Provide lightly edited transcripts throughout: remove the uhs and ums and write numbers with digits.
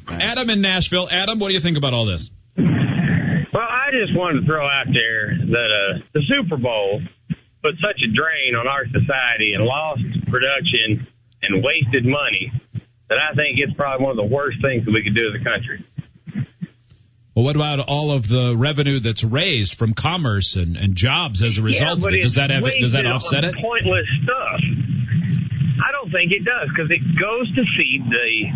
Adam in Nashville. Adam, what do you think about all this? Well, I just wanted to throw out there that the Super Bowl put such a drain on our society and lost production and wasted money that I think it's probably one of the worst things that we could do as a country. Well, what about all of the revenue that's raised from commerce and jobs as a result of it? Does that offset it? Pointless stuff. I don't think it does, because it goes to feed the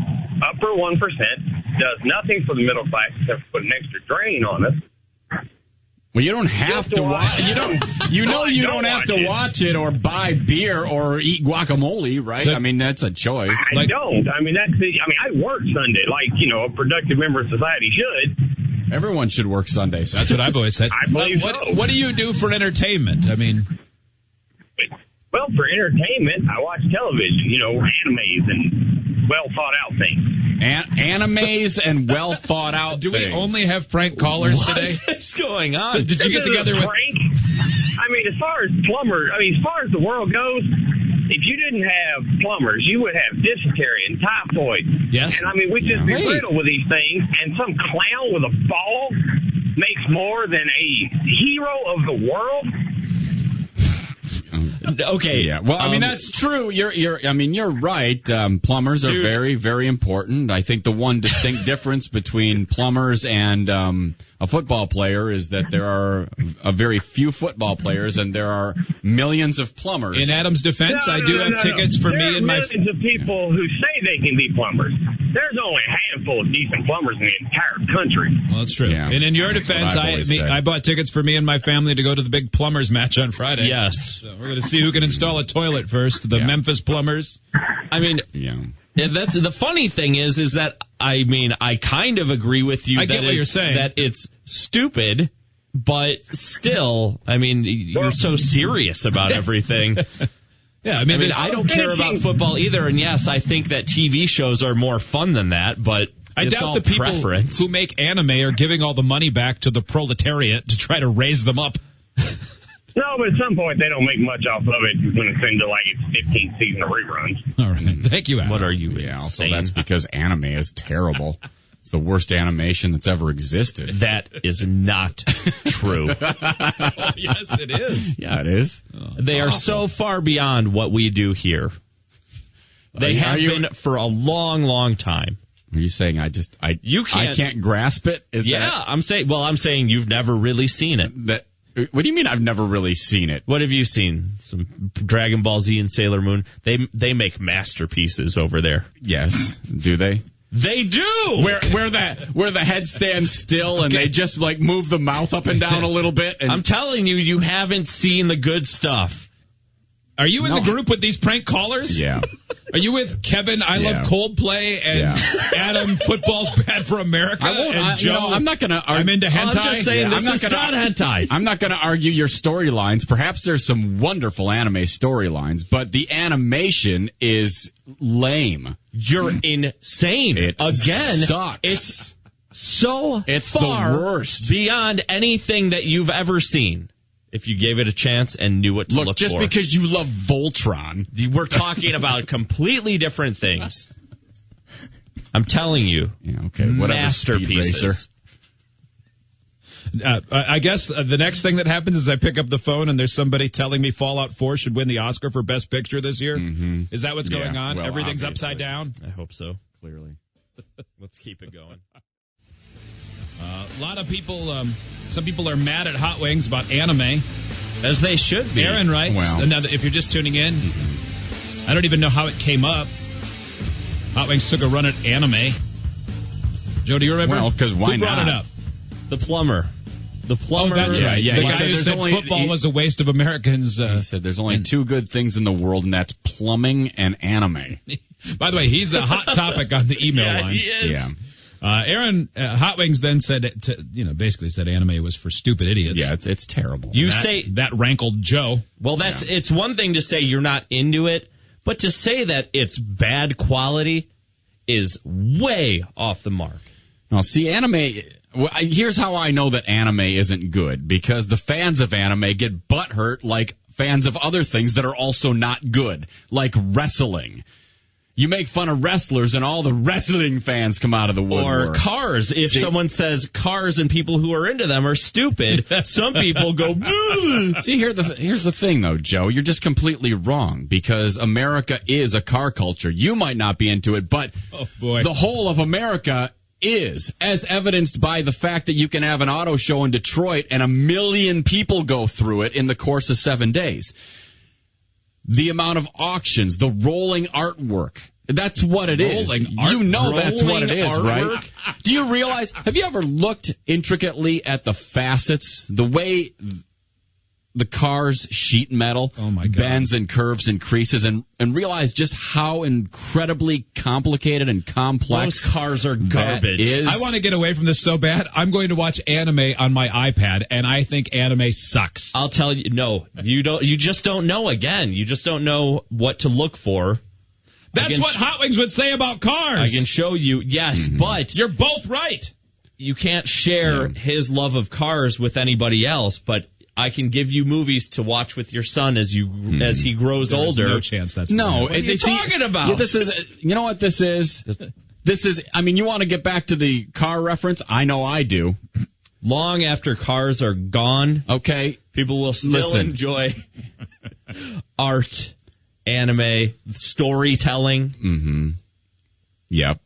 upper 1%, does nothing for the middle class except for put an extra drain on us. Well, you don't have to watch. You don't have to watch it or buy beer or eat guacamole, right? I mean, that's a choice. I don't. I mean, I work Sunday, like a productive member of society should. Everyone should work Sundays. That's what I've always said. I believe so. What do you do for entertainment? I mean, well, for entertainment, I watch television. Animes and well thought out things. Animes and well thought out. Do we only have prank callers today? What's going on? Did you get together with prank? I mean, as far as the world goes, if you didn't have plumbers, you would have dysentery and typhoid. Yes. And I mean, we'd just be riddled with these things, and some clown with a ball makes more than a hero of the world. Okay. Yeah. Well, I mean, that's true. You're right. Plumbers are very, very important. I think the one distinct difference between plumbers and a football player is that there are a very few football players and there are millions of plumbers. In Adam's defense, I do have tickets for me and my... There are millions of people who say they can be plumbers. There's only a handful of decent plumbers in the entire country. Well, that's true. Yeah. And in your defense, I bought tickets for me and my family to go to the big plumbers match on Friday. Yes. So we're going to see who can install a toilet first, the Memphis plumbers. I mean... Yeah. That's the funny thing is that I kind of agree with you. I get what you're saying. That it's stupid, but still, you're so serious about everything. Yeah, I don't care about football either, and yes, I think that TV shows are more fun than that, but I doubt the people who make anime are giving all the money back to the proletariat to try to raise them up. No, but at some point they don't make much off of it when it's into its 15th season of reruns. All right. Thank you, Adam. What are you also that's because anime is terrible. It's the worst animation that's ever existed. That is not true. Yes, it is. Yeah, it is. They are so far beyond what we do here. They have been for a long, long time. Are you saying I can't grasp it? I'm saying you've never really seen it. What do you mean I've never really seen it? What have you seen? Some Dragon Ball Z and Sailor Moon. They make masterpieces over there. Yes. Do they? They do! Where the head stands still and they just move the mouth up and down a little bit. And... I'm telling you, you haven't seen the good stuff. Are you in the group with these prank callers? Yeah. Are you with Kevin, I love Coldplay, and Adam, football's bad for America, and Joe, I'm not going to argue. I'm into hentai? I'm just saying this is not hentai. I'm not going to argue your storylines. Perhaps there's some wonderful anime storylines, but the animation is lame. You're insane. It sucks. It's so it's far the worst. Beyond anything that you've ever seen. If you gave it a chance and knew what to look for. Just because you love Voltron. We're talking about completely different things. I'm telling you. Yeah, okay. Masterpieces. I guess the next thing that happens is I pick up the phone and there's somebody telling me Fallout 4 should win the Oscar for Best Picture this year. Mm-hmm. Is that what's going on? Well, everything's obviously. upside down? I hope so. Clearly. Let's keep it going. A lot of people, some people are mad at Hot Wings about anime. As they should be. Aaron writes, well. and now if you're just tuning in, I don't even know how it came up. Hot Wings took a run at anime. Joe, do you remember? Well, because why Who brought not? it up? The plumber. Oh, that's right. Yeah, the he guy said who said football was a waste of Americans. He said there's only two good things in the world, and that's plumbing and anime. By the way, he's a hot topic on the email lines. He is. Yeah. Aaron, Hot Wings then said, basically said anime was for stupid idiots. Yeah, it's terrible. That rankled Joe. Well, it's one thing to say you're not into it, but to say that it's bad quality is way off the mark. Now, see, anime, here's how I know that anime isn't good, because the fans of anime get butthurt like fans of other things that are also not good, like wrestling. You make fun of wrestlers, and all the wrestling fans come out of the woodwork. Or Cars. If someone says Cars and people who are into them are stupid, some people go, boo! See, here's the thing, though, Joe. You're just completely wrong, because America is a car culture. You might not be into it, but the whole of America is, as evidenced by the fact that you can have an auto show in Detroit and 1 million people go through it in the course of 7 days. The amount of auctions, the rolling artwork. That's what it is. You know that's what it is, right? Do you realize, have you ever looked intricately at the facets, the way the car's sheet metal bends and curves and creases, and realize just how incredibly complicated and complex those cars are garbage. Is? I want to get away from this so bad. I'm going to watch anime on my iPad, and I think anime sucks. I'll tell you, no, you don't. You just don't know. Again, you just don't know what to look for. That's what Hot Wings would say about cars. I can show you, yes, but you're both right. You can't share his love of cars with anybody else, but I can give you movies to watch with your son as he grows older. No chance that's what are you talking about? Yeah, this is, you know what this is? This is, I mean, you want to get back to the car reference? I know I do. Long after cars are gone, okay, people will still enjoy art, anime, storytelling. Mm-hmm. Yep.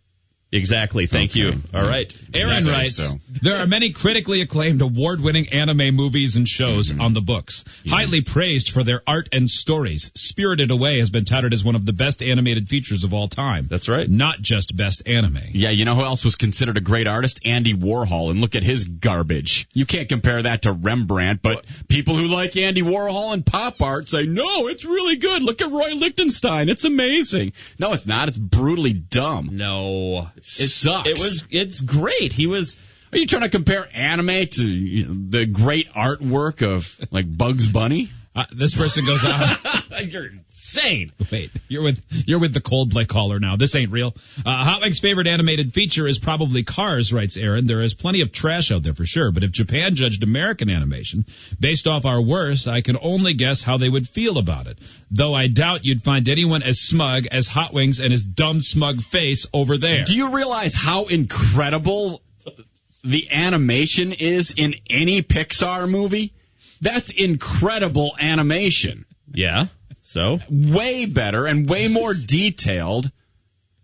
Exactly. Thank you. All right. Aaron writes, there are many critically acclaimed award-winning anime movies and shows on the books, highly praised for their art and stories. Spirited Away has been touted as one of the best animated features of all time. That's right. Not just best anime. Yeah, you know who else was considered a great artist? Andy Warhol, and look at his garbage. You can't compare that to Rembrandt, but people who like Andy Warhol and pop art say, no, it's really good. Look at Roy Lichtenstein. It's amazing. No, it's not. It's brutally dumb. No. It sucks. It's great. Are you trying to compare anime to the great artwork of like Bugs Bunny? This person goes on. You're insane. Wait, you're with the Coldplay caller now. This ain't real. Hot Wings' favorite animated feature is probably Cars, writes Aaron. There is plenty of trash out there for sure, but if Japan judged American animation based off our worst, I can only guess how they would feel about it. Though I doubt you'd find anyone as smug as Hot Wings and his dumb smug face over there. Do you realize how incredible the animation is in any Pixar movie? That's incredible animation. Yeah, so? Way better and way more detailed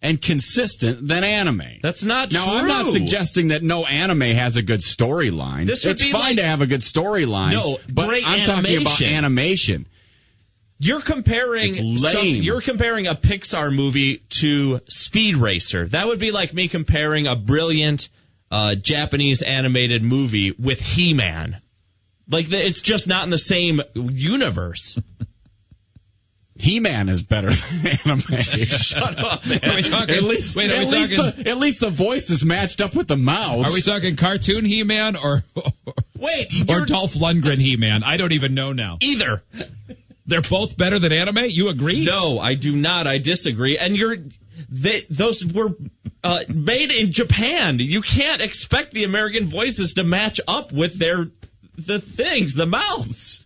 and consistent than anime. That's not true. Now, I'm not suggesting that no anime has a good storyline. It's fine to have a good storyline. No, but great I'm talking about animation. You're comparing you're comparing a Pixar movie to Speed Racer. That would be like me comparing a brilliant Japanese animated movie with He-Man. It's just not in the same universe. He-Man is better than anime. Shut up, man. Are we talking, at least the voice is matched up with the mouths. Are we talking cartoon He-Man or Dolph Lundgren He-Man? I don't even know now. Either. They're both better than anime? You agree? No, I do not. I disagree. And those were made in Japan. You can't expect the American voices to match up with the mouths.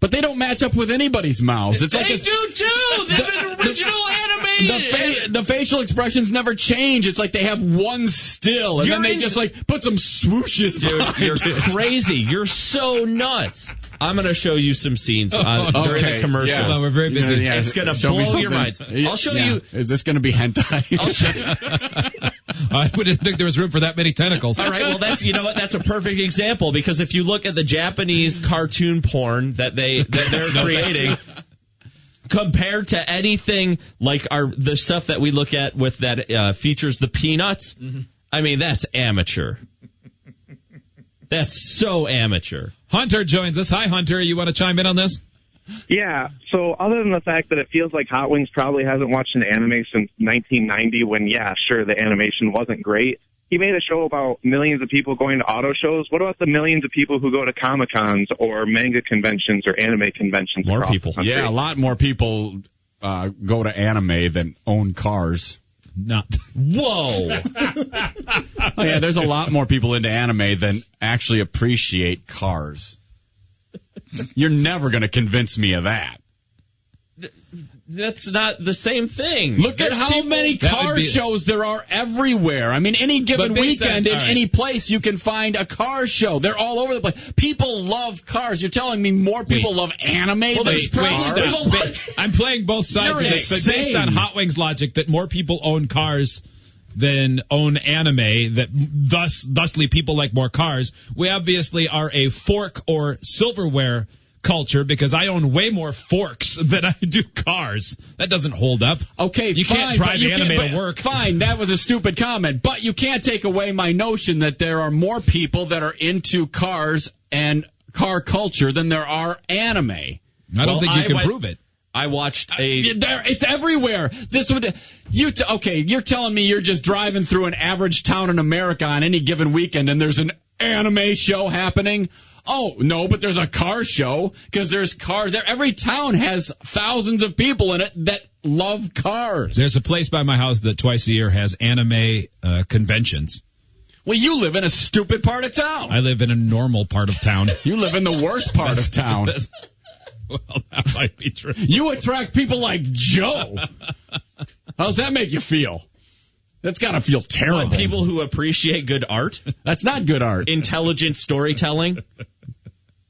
But they don't match up with anybody's mouths. It's they do too. They're original animated. The facial expressions never change. It's like they have one still, and then they just put some swooshes. Dude, you're crazy. You're so nuts. I'm going to show you some scenes during the commercials. Yeah. No, we're very busy. Yeah, it's going to blow your minds. I'll show you. Is this going to be hentai? I'll show you. I wouldn't think there was room for that many tentacles. All right, well, that's a perfect example, because if you look at the Japanese cartoon porn that they're creating, compared to anything like the stuff that we look at with that features the peanuts, I mean, that's amateur. That's so amateur. Hunter joins us. Hi, Hunter. You want to chime in on this? Yeah, so other than the fact that it feels like Hot Wings probably hasn't watched an anime since 1990 when, yeah, sure, the animation wasn't great. He made a show about millions of people going to auto shows. What about the millions of people who go to Comic-Cons or manga conventions or anime conventions? More people. Yeah, a lot more people go to anime than own cars. Whoa! Oh, yeah, there's a lot more people into anime than actually appreciate cars. You're never going to convince me of that. that's not the same thing. Look at how many car shows there are everywhere. I mean, any given weekend in any place you can find a car show. They're all over the place. People love cars. You're telling me more people love anime than cars? I'm playing both sides of this, but based on Hot Wings logic that more people own cars than own anime, that thusly people like more cars. We obviously are a fork or silverware culture because I own way more forks than I do cars. That doesn't hold up. Okay, you can't drive anime to work. Fine, that was a stupid comment, but you can't take away my notion that there are more people that are into cars and car culture than there are anime. I don't think you can prove it. I watched it's everywhere. You're telling me you're just driving through an average town in America on any given weekend and there's an anime show happening? Oh, no, but there's a car show because there's cars there. Every town has thousands of people in it that love cars. There's a place by my house that twice a year has anime conventions. Well, you live in a stupid part of town. I live in a normal part of town. You live in the worst part of town. Well, that might be true. You attract people like Joe. How does that make you feel? That's got to feel terrible. What, people who appreciate good art? That's not good art. Intelligent storytelling?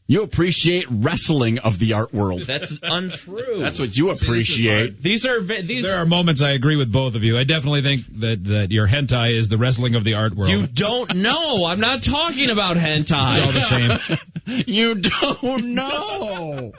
You appreciate wrestling of the art world. That's untrue. That's what you appreciate. There are moments I agree with both of you. I definitely think that your hentai is the wrestling of the art world. You don't know. I'm not talking about hentai. It's all the same. You don't know.